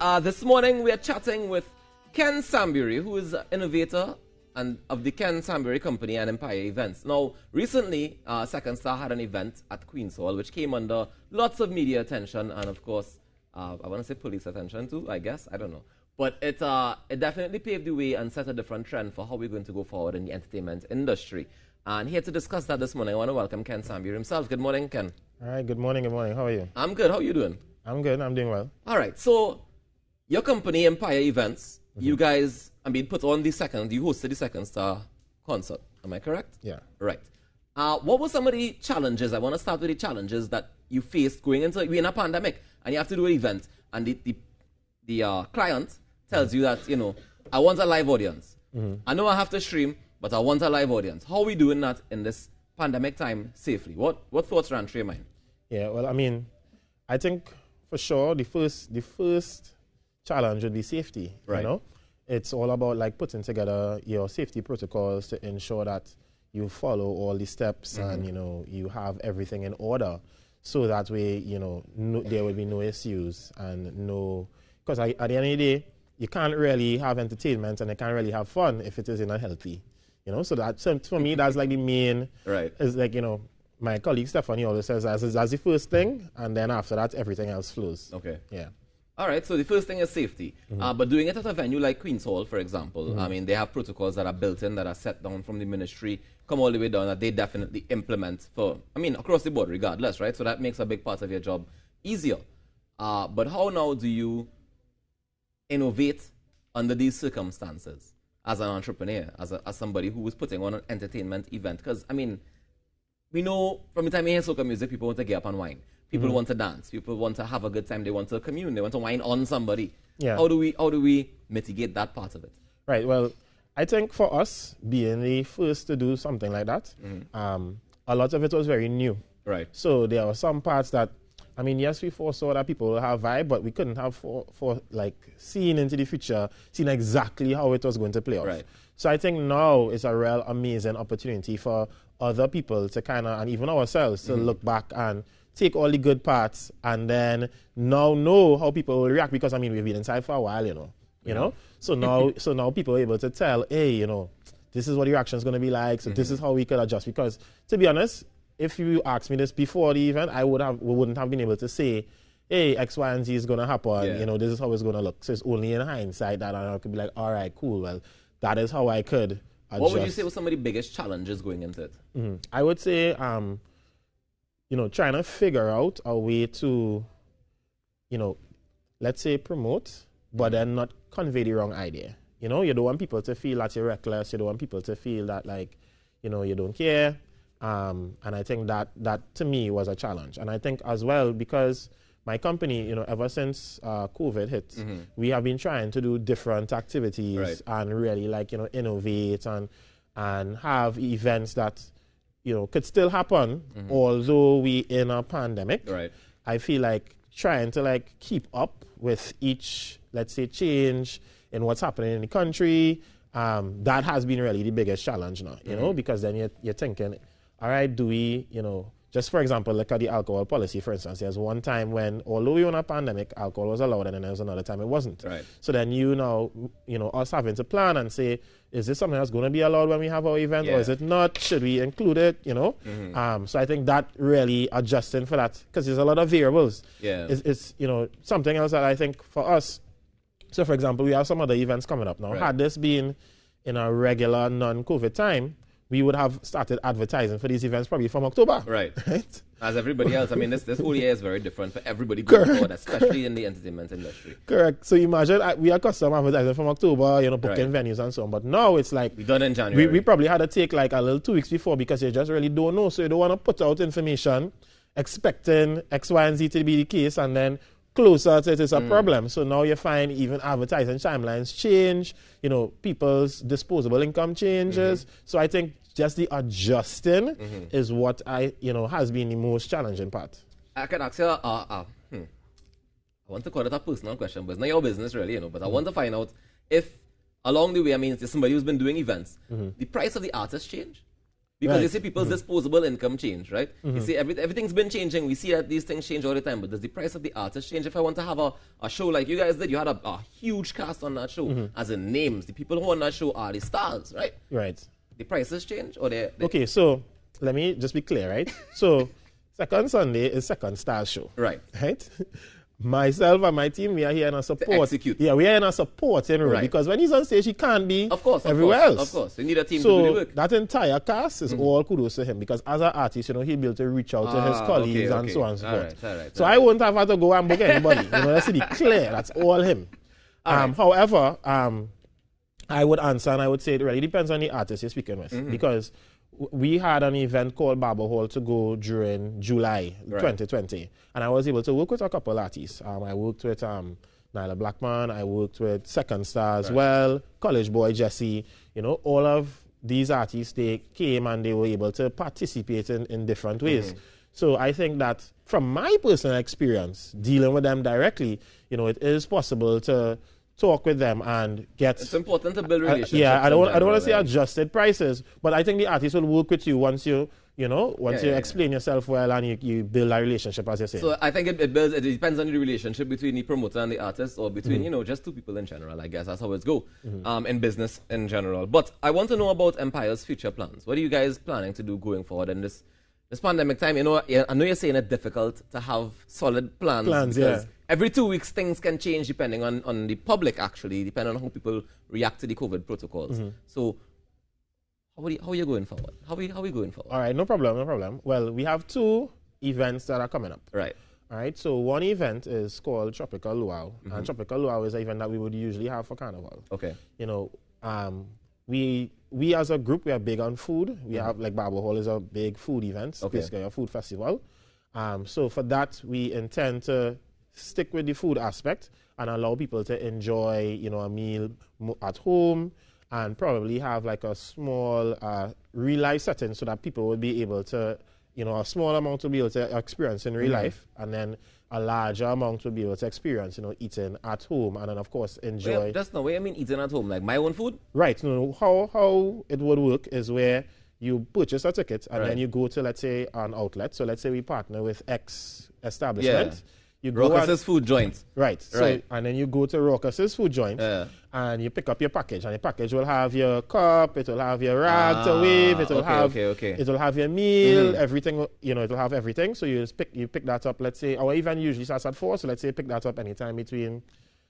This morning we are chatting with Ken Sambury, who is innovator and of the Ken Sambury Company and Empire Events. Now, recently, Second Star had an event at Queen's Hall, which came under lots of media attention and, of course, I want to say police attention too, I guess. I don't know. But it definitely paved the way and set a different trend for how we're going to go forward in the entertainment industry. And here to discuss that this morning, I want to welcome Ken Sambury himself. Good morning, Ken. All right, good morning, good morning. How are you? I'm good. How are you doing? I'm good, I'm doing well. All right, so your company, Empire Events, you guys, put on you hosted the Second Star concert. Am I correct? Yeah. Right. What were some of the challenges? I want to start with the challenges that you faced going into, we're in a pandemic, and you have to do an event, and the client tells you that, I want a live audience. I know I have to stream, but I want a live audience. How are we doing that in this pandemic time safely? What thoughts ran through your mind? Yeah, well, I think for sure the first challenge would be safety. Right. It's all about like putting together your safety protocols to ensure that you follow all the steps and you have everything in order, so that way there will be no issues and no, because at the end of the day you can't really have entertainment and you can't really have fun if it isn't healthy. So for me that's like the main, right, is like my colleague Stephanie always says that's the first thing, and then after that everything else flows. Okay. Yeah. All right, so the first thing is safety. But doing it at a venue like Queen's Hall, for example, they have protocols that are built in, that are set down from the ministry, come all the way down, that they definitely implement across the board regardless, right? So that makes a big part of your job easier. But how now do you innovate under these circumstances as an entrepreneur, as somebody who is putting on an entertainment event? Because, we know from the time you hear soca music, people want to get up and whine. People want to dance. People want to have a good time. They want to commune. They want to whine on somebody. Yeah. How do we mitigate that part of it? Right. Well, I think for us, being the first to do something like that, a lot of it was very new. Right. So there are some parts that, yes, we foresaw that people will have vibe, but we couldn't have for like seeing into the future, seeing exactly how it was going to play off. Right. So I think now is a real amazing opportunity for other people to and even ourselves to look back and take all the good parts and then now know how people will react, because we've been inside for a while, you know. So now people are able to tell, hey, this is what the reaction is going to be like. So this is how we could adjust. Because to be honest, if you asked me this before the event, we wouldn't have been able to say, hey, X, Y, and Z is going to happen. Yeah. This is how it's going to look. So it's only in hindsight that I could be like, all right, cool. Well, that is how I could adjust. What would you say were some of the biggest challenges going into it? I would say, trying to figure out a way to, let's say promote, but then not convey the wrong idea. You don't want people to feel that you're reckless. You don't want people to feel that you don't care. And I think that to me was a challenge. And I think as well, because my company, ever since COVID hit, we have been trying to do different activities, right, and really innovate and have events that could still happen, although we in a pandemic. Right. I feel like trying to keep up with each, let's say, change in what's happening in the country, that has been really the biggest challenge now, because then you're thinking, all right, do we, just for example, look at the alcohol policy, for instance. There's one time when, although we were in a pandemic, alcohol was allowed, and then there was another time it wasn't. Right. So then us having to plan and say, is this something that's going to be allowed when we have our event, or is it not? Should we include it, So I think that really adjusting for that, because there's a lot of variables. Yeah. It's something else that I think for us, so for example, we have some other events coming up now. Right. Had this been in a regular non-COVID time, we would have started advertising for these events probably from October. Right. Right? As everybody else. This whole year is very different for everybody going forward, especially in the entertainment industry. Correct. So imagine we are custom advertising from October, booking venues and so on. But now it's like we done in January. We probably had to take a little 2 weeks before, because you just really don't know. So you don't want to put out information expecting X, Y, and Z to be the case, and then closer to it is a problem. So now you find even advertising timelines change, people's disposable income changes. So I think just the adjusting is what has been the most challenging part. I can ask you, I want to call it a personal question, but it's not your business really, but I want to find out if along the way, it's somebody who's been doing events, the price of the artist change? Because you see people's disposable income change, right? You see everything's been changing. We see that these things change all the time, but does the price of the artist change? If I want to have a show like you guys did, you had a huge cast on that show, as in names. The people who on that show are the stars, right? Right. The prices change, or they Okay, so let me just be clear, right? So second Sunday is second star show. Right. Right? Myself and my team, we are here in a support. To execute. Yeah, we are in a supporting role. Right. Because when he's on stage, he can't be of everywhere else. Of course. You need a team so to do the work. that entire cast is all kudos to him. Because as an artist, he'll be able to reach out to his colleagues and so on and so forth. All right. So I won't have had to go and book anybody. Let's be clear. That's all him. However, I would answer and I would say it really depends on the artist you're speaking with. Because we had an event called Barber Hall to go during July 2020. And I was able to work with a couple artists. I worked with Nyla Blackman. I worked with Second Star as well. College Boy Jesse. All of these artists, they came and they were able to participate in different ways. So I think that from my personal experience, dealing with them directly, it is possible to talk with them and get... It's important to build relationships. I don't want to say adjusted prices, but I think the artist will work with you once you explain yourself well and you build a relationship, as you say. So I think it depends on the relationship between the promoter and the artist, or between, just two people in general. I guess that's how it's go in business in general. But I want to know about Empire's future plans. What are you guys planning to do going forward in this pandemic time? I know you're saying it's difficult to have solid plans because every 2 weeks things can change depending on the public, actually, depending on how people react to the COVID protocols. So how are you going forward? How are we going forward? All right, no problem. Well, we have 2 events that are coming up. Right. All right, so one event is called Tropical Luau, and Tropical Luau is an event that we would usually have for Carnival. Okay. We as a group, we are big on food. We have, like, Barber Hall is a big food event, basically a food festival. So for that, we intend to stick with the food aspect and allow people to enjoy, a meal at home and probably have like a small real life setting so that people will be able to, a small amount will be able to experience in real life, and then a larger amount will be able to experience, eating at home, and then of course enjoy. Wait, just no way. I mean eating at home, like my own food. Right. No. How it would work is where you purchase a ticket and then you go to, let's say, an outlet. So let's say we partner with X establishment. Yeah. You go Raucus's food joint. Right. So, and then you go to Raucus's food joint and you pick up your package. And the package will have your cup, it will have your rag to wave, it will it will have your meal, everything, it will have everything. So you pick that up, let's say, our event usually starts at 4, so let's say pick that up anytime between,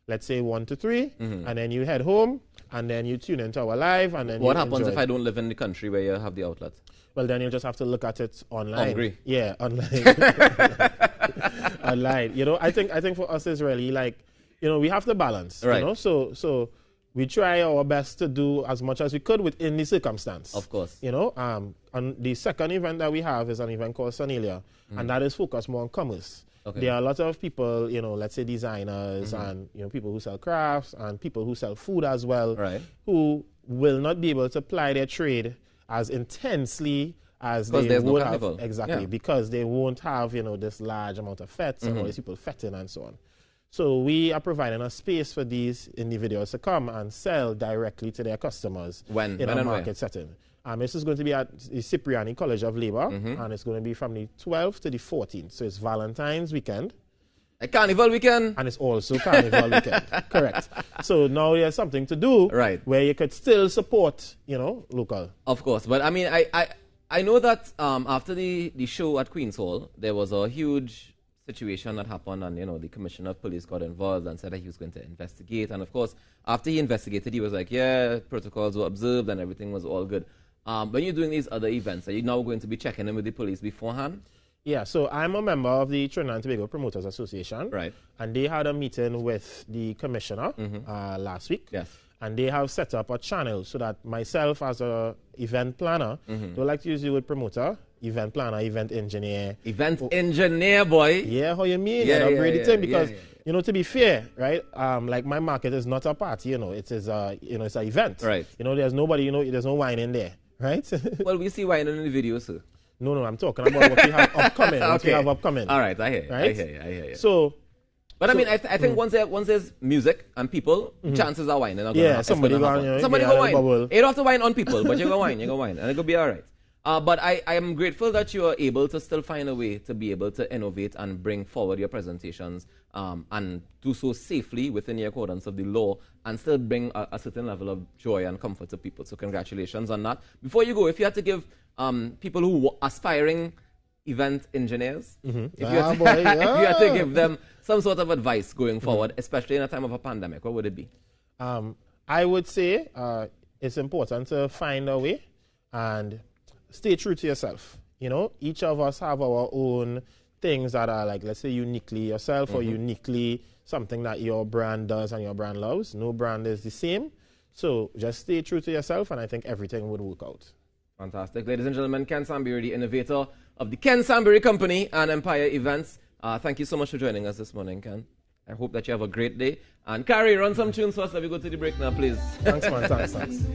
let's say, 1 to 3, and then you head home, and then you tune into our live, and then what happens if I don't live in the country where you have the outlet? Well, then you'll just have to look at it online. Hungry. Yeah, online. Online. I think for us it's really like, we have to balance. Right. So we try our best to do as much as we could within the circumstance. Of course. And the second event that we have is an event called Sonelia, and that is focused more on commerce. Okay. There are a lot of people, let's say designers and people who sell crafts and people who sell food as well, who will not be able to ply their trade as intensely as they would have. Exactly, because they won't have, this large amount of fets and all these people fetting and so on. So we are providing a space for these individuals to come and sell directly to their customers in a market setting. This is going to be at the Cipriani College of Labor, and it's going to be from the 12th to the 14th. So it's Valentine's weekend. A Carnival weekend. And it's also Carnival weekend. Correct. So now there's something to do where you could still support, local. Of course. But I mean, I know that after the show at Queen's Hall, there was a huge situation that happened, and, the commissioner of police got involved and said that he was going to investigate. And of course, after he investigated, he was like, yeah, protocols were observed and everything was all good. When you're doing these other events, are you now going to be checking in with the police beforehand? Yeah, so I'm a member of the Trinidad and Tobago Promoters Association. Right. And they had a meeting with the commissioner last week. Yes. And they have set up a channel so that myself as a event planner, don't like to use the word promoter, event planner, event engineer. Event engineer, boy. Yeah, how you mean? Yeah, thing because, to be fair, right, like my market is not a party, it is it's an event. Right. There's nobody, there's no wine in there, right? Well, we see wine in the video, sir. No, I'm talking about what we have upcoming. What we have upcoming. All right, I hear you. Right? I hear you. So, but I mean, I think once there's music and people, chances are wine. Yeah, somebody go wine. You don't have to wine on people, but you go wine, and it'll be all right. But I am grateful that you are able to still find a way to be able to innovate and bring forward your presentations and do so safely within the accordance of the law and still bring a certain level of joy and comfort to people. So congratulations on that. Before you go, if you had to give people who aspiring event engineers, if you had to give them some sort of advice going forward, especially in a time of a pandemic, what would it be? I would say it's important to find a way and stay true to yourself. You know, each of us have our own things that are like, let's say, uniquely yourself or uniquely something that your brand does and your brand loves. No brand is the same. So just stay true to yourself, and I think everything would work out. Fantastic. Ladies and gentlemen, Ken Sambury, the innovator of the Ken Sambury Company and Empire Events. Thank you so much for joining us this morning, Ken. I hope that you have a great day. And Carrie, run some tunes for us as we go to the break now, please. Thanks, man. Thanks.